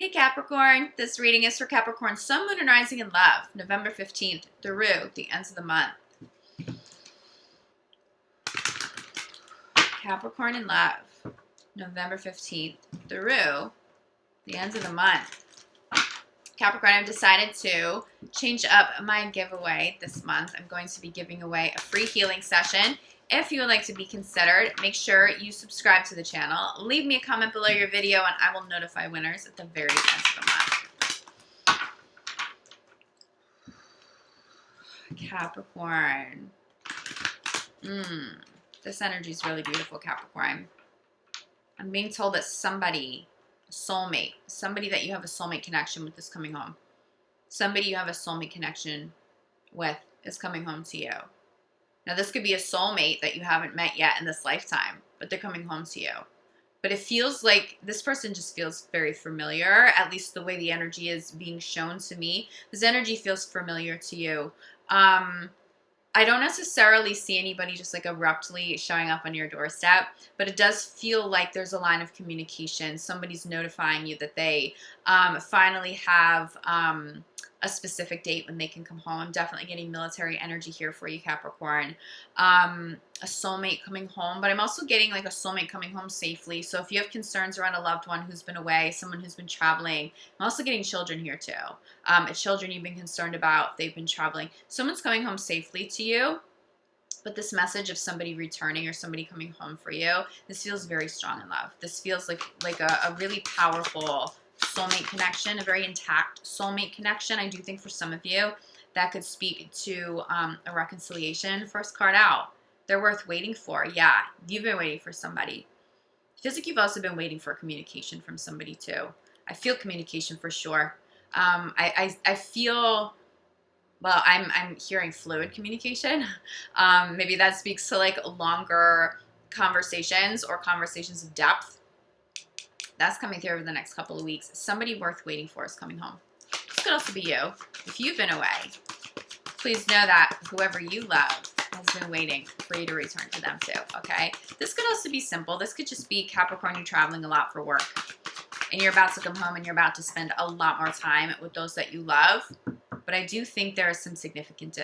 Hey Capricorn, this reading is for Capricorn, Sun, Moon, and Rising in Love, November 15th through the ends of the month. Capricorn in Love, November 15th through the ends of the month. Capricorn, I've decided to change up my giveaway this month. I'm going to be giving away a free healing session. If you would like to be considered, make sure you subscribe to the channel. Leave me a comment below your video and I will notify winners at the very end of the month. Capricorn. This energy is really beautiful, Capricorn. I'm being told that somebody, a soulmate, somebody that you have a soulmate connection with is coming home. Somebody you have a soulmate connection with is coming home to you. Now, this could be a soulmate that you haven't met yet in this lifetime, but they're coming home to you. But it feels like this person just feels very familiar, at least the way the energy is being shown to me. This energy feels familiar to you. I don't necessarily see anybody just like abruptly showing up on your doorstep, but it does feel like there's a line of communication. Somebody's notifying you that they finally have a specific date when they can come home. I'm definitely getting military energy here for you, Capricorn. A soulmate coming home, but I'm also getting like a soulmate coming home safely. So if you have concerns around a loved one who's been away, someone who's been traveling, I'm also getting children here too. Children you've been concerned about, they've been traveling. Someone's coming home safely to you, but this message of somebody returning or somebody coming home for you, this feels very strong in love. This feels like a really powerful soulmate connection, a very intact soulmate connection. I do think for some of you that could speak to a reconciliation. First card out. They're worth waiting for. Yeah, you've been waiting for somebody. It feels like you've also been waiting for communication from somebody too. I feel communication for sure. I feel, well, I'm hearing fluid communication. Maybe that speaks to like longer conversations or conversations of depth. That's coming through over the next couple of weeks. Somebody worth waiting for is coming home. This could also be you. If you've been away, please know that whoever you love has been waiting for you to return to them too, okay? This could also be simple. This could just be Capricorn, you're traveling a lot for work, and you're about to come home and you're about to spend a lot more time with those that you love. But I do think there is some significant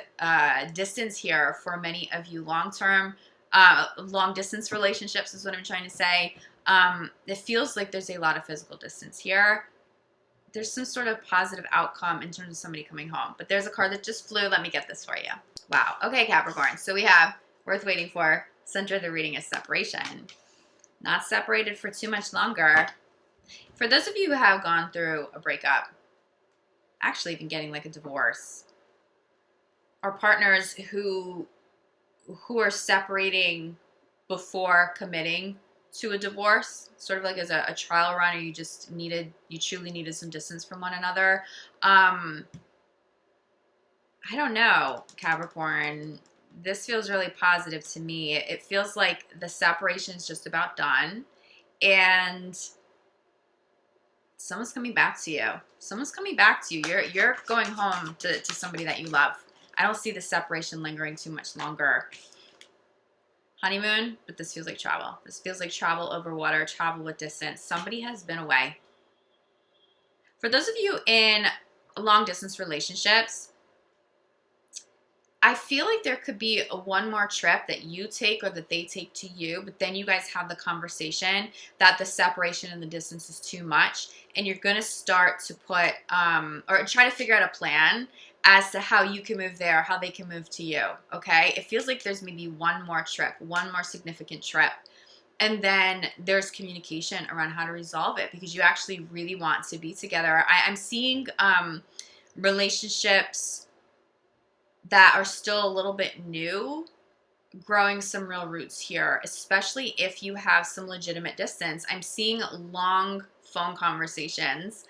distance here for many of you. Long-term, long-distance relationships is what I'm trying to say. It feels like there's a lot of physical distance here. There's some sort of positive outcome in terms of somebody coming home. But there's a card that just flew. Let me get this for you. Wow. Okay, Capricorn. So we have worth waiting for. Center of the reading is separation. Not separated for too much longer. For those of you who have gone through a breakup, actually even getting like a divorce, or partners who are separating before committing to a divorce, sort of like as a trial run, or you truly needed some distance from one another. I don't know, Capricorn. This feels really positive to me. It feels like the separation is just about done, and someone's coming back to you. Someone's coming back to you. You're going home to somebody that you love. I don't see the separation lingering too much longer. Honeymoon, but this feels like travel. This feels like travel over water, travel with distance. Somebody has been away. For those of you in long-distance relationships, I feel like there could be one more trip that you take or that they take to you, but then you guys have the conversation that the separation and the distance is too much, and you're going to start to put, or try to figure out a plan as to how you can move there, how they can move to you, okay? It feels like there's maybe one more trip, one more significant trip, and then there's communication around how to resolve it because you actually really want to be together. I'm seeing relationships that are still a little bit new, growing some real roots here, especially if you have some legitimate distance. I'm seeing long phone conversations,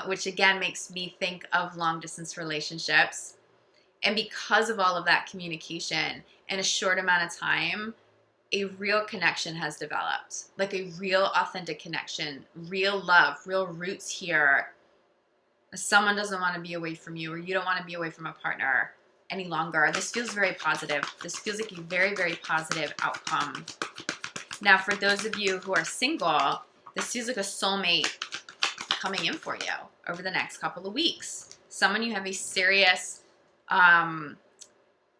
which again makes me think of long distance relationships. And because of all of that communication in a short amount of time, a real connection has developed, like a real authentic connection, real love, real roots here. Someone doesn't want to be away from you, or you don't want to be away from a partner any longer. This feels very positive. This feels like a very, very positive outcome. Now, for those of you who are single, this feels like a soulmate coming in for you over the next couple of weeks. Someone you have a serious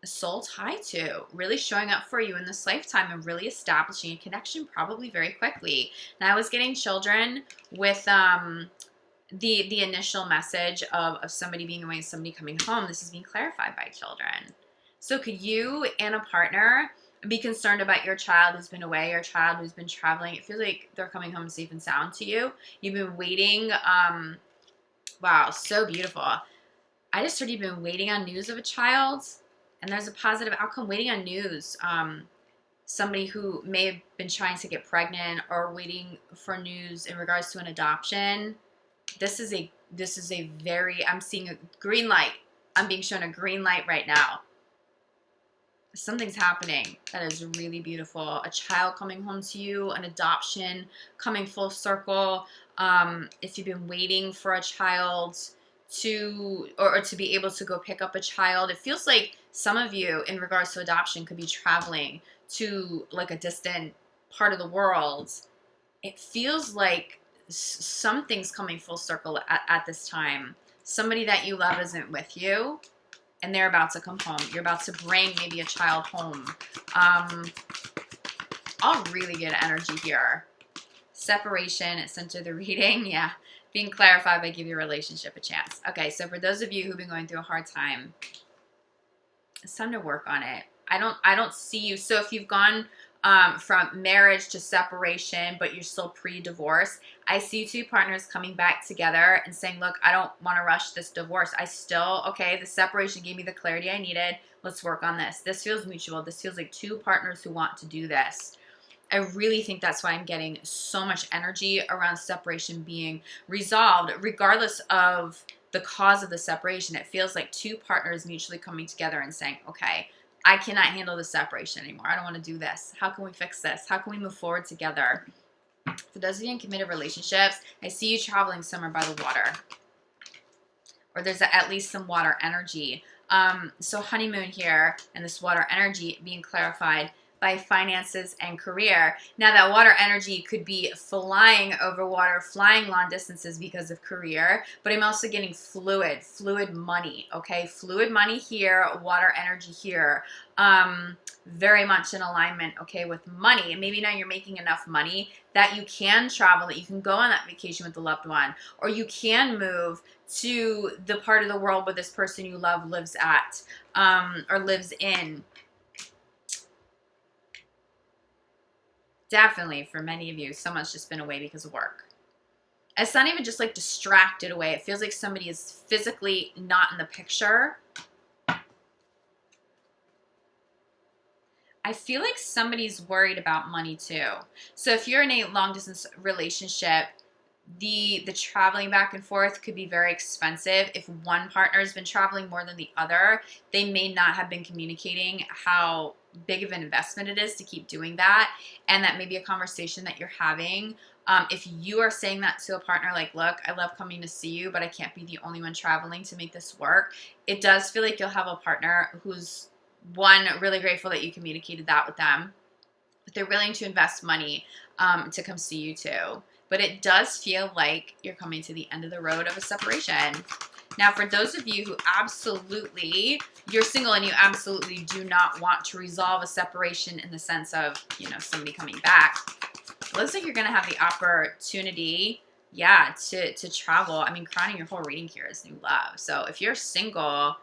soul tie to, really showing up for you in this lifetime and really establishing a connection probably very quickly. And I was getting children with the initial message of somebody being away and somebody coming home. This is being clarified by children. So could you and a partner be concerned about your child who's been away, your child who's been traveling? It feels like they're coming home safe and sound to you. You've been waiting. Wow, so beautiful. I just heard you've been waiting on news of a child, and there's a positive outcome. Waiting on news. Somebody who may have been trying to get pregnant or waiting for news in regards to an adoption. This is a very, I'm seeing a green light. I'm being shown a green light right now. Something's happening that is really beautiful. A child coming home to you, an adoption coming full circle. If you've been waiting for a child to, or to be able to go pick up a child, it feels like some of you in regards to adoption could be traveling to like a distant part of the world. It feels like something's coming full circle at this time. Somebody that you love isn't with you, and they're about to come home. You're about to bring maybe a child home. All really good energy here. Separation at center of the reading. Yeah. Being clarified by give your relationship a chance. Okay, so for those of you who've been going through a hard time, it's time to work on it. I don't see you. So if you've gone from marriage to separation, but you're still pre-divorce, I see two partners coming back together and saying, look, I don't want to rush this divorce. Okay, the separation gave me the clarity I needed. Let's work on this. This feels mutual. This feels like two partners who want to do this. I really think that's why I'm getting so much energy around separation being resolved, regardless of the cause of the separation. It feels like two partners mutually coming together and saying, okay, I cannot handle the separation anymore. I don't want to do this. How can we fix this? How can we move forward together? For those of you in committed relationships, I see you traveling somewhere by the water, or there's at least some water energy. So honeymoon here and this water energy being clarified by finances and career. Now that water energy could be flying over water, flying long distances because of career, but I'm also getting fluid money, okay? Fluid money here, water energy here. Very much in alignment, okay, with money. And maybe now you're making enough money that you can travel, that you can go on that vacation with a loved one, or you can move to the part of the world where this person you love lives at, or lives in. Definitely, for many of you, someone's just been away because of work. It's not even just like distracted away. It feels like somebody is physically not in the picture. I feel like somebody's worried about money too. So if you're in a long distance relationship, the traveling back and forth could be very expensive. If one partner has been traveling more than the other, they may not have been communicating how big of an investment it is to keep doing that, and that may be a conversation that you're having. If you are saying that to a partner, like, look, I love coming to see you, but I can't be the only one traveling to make this work, it does feel like you'll have a partner who's, one, really grateful that you communicated that with them, but they're willing to invest money to come see you too. But it does feel like you're coming to the end of the road of a separation. Now, for those of you who absolutely, you're single and you absolutely do not want to resolve a separation in the sense of, you know, somebody coming back, it looks like you're going to have the opportunity, yeah, to travel. I mean, crowning your whole reading here is new love. So if you're single,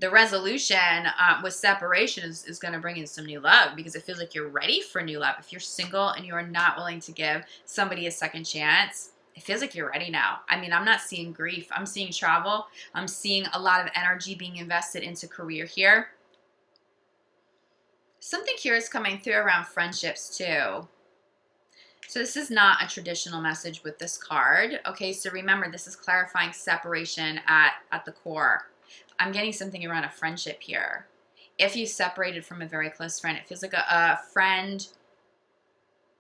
the resolution with separation is going to bring in some new love, because it feels like you're ready for new love. If you're single and you are not willing to give somebody a second chance, it feels like you're ready now. I mean, I'm not seeing grief. I'm seeing travel. I'm seeing a lot of energy being invested into career here. Something here is coming through around friendships too. So this is not a traditional message with this card. Okay, so remember, this is clarifying separation at the core. I'm getting something around a friendship here. If you separated from a very close friend, it feels like a friend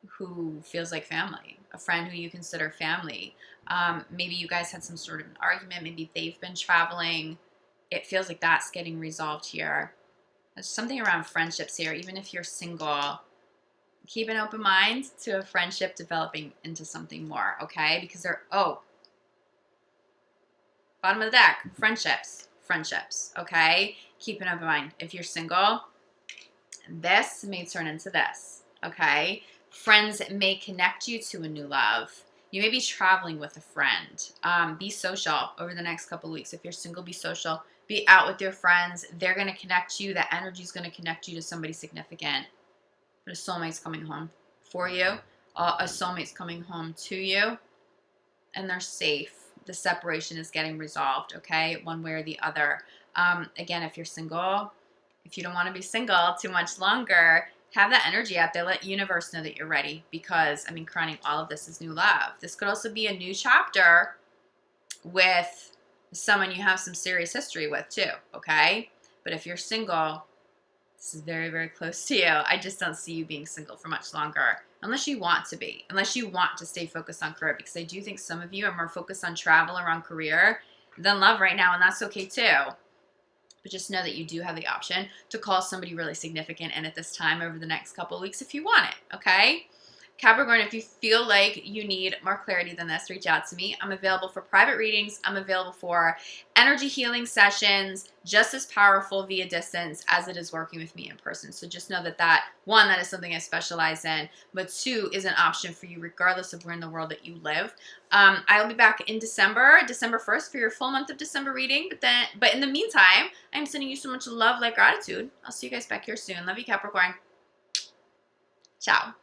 who feels like family, a friend who you consider family. Maybe you guys had some sort of an argument. Maybe they've been traveling. It feels like that's getting resolved here. There's something around friendships here. Even if you're single, keep an open mind to a friendship developing into something more, okay? Because Bottom of the deck, friendships. Friendships, okay? Keep an open mind. If you're single, this may turn into this, okay? Friends may connect you to a new love. You may be traveling with a friend. Be social over the next couple of weeks. If you're single, be social. Be out with your friends. They're going to connect you. That energy is going to connect you to somebody significant. But a soulmate's coming home for you. A soulmate's coming home to you. And they're safe. The separation is getting resolved, okay? One way or the other. Again, if you're single, if you don't want to be single too much longer, have that energy out there. Let universe know that you're ready, because, I mean, crowning all of this is new love. This could also be a new chapter with someone you have some serious history with too, okay? But if you're single, this is very, very close to you. I just don't see you being single for much longer, unless you want to be, unless you want to stay focused on career, because I do think some of you are more focused on travel or on career than love right now, and that's okay too. But just know that you do have the option to call somebody really significant in at this time over the next couple of weeks if you want it, okay? Capricorn, if you feel like you need more clarity than this, reach out to me. I'm available for private readings. I'm available for energy healing sessions, just as powerful via distance as it is working with me in person. So just know that one, that is something I specialize in, but two, is an option for you regardless of where in the world that you live. I'll be back in December 1st for your full month of December reading. But in the meantime, I'm sending you so much love, light, gratitude. I'll see you guys back here soon. Love you, Capricorn. Ciao.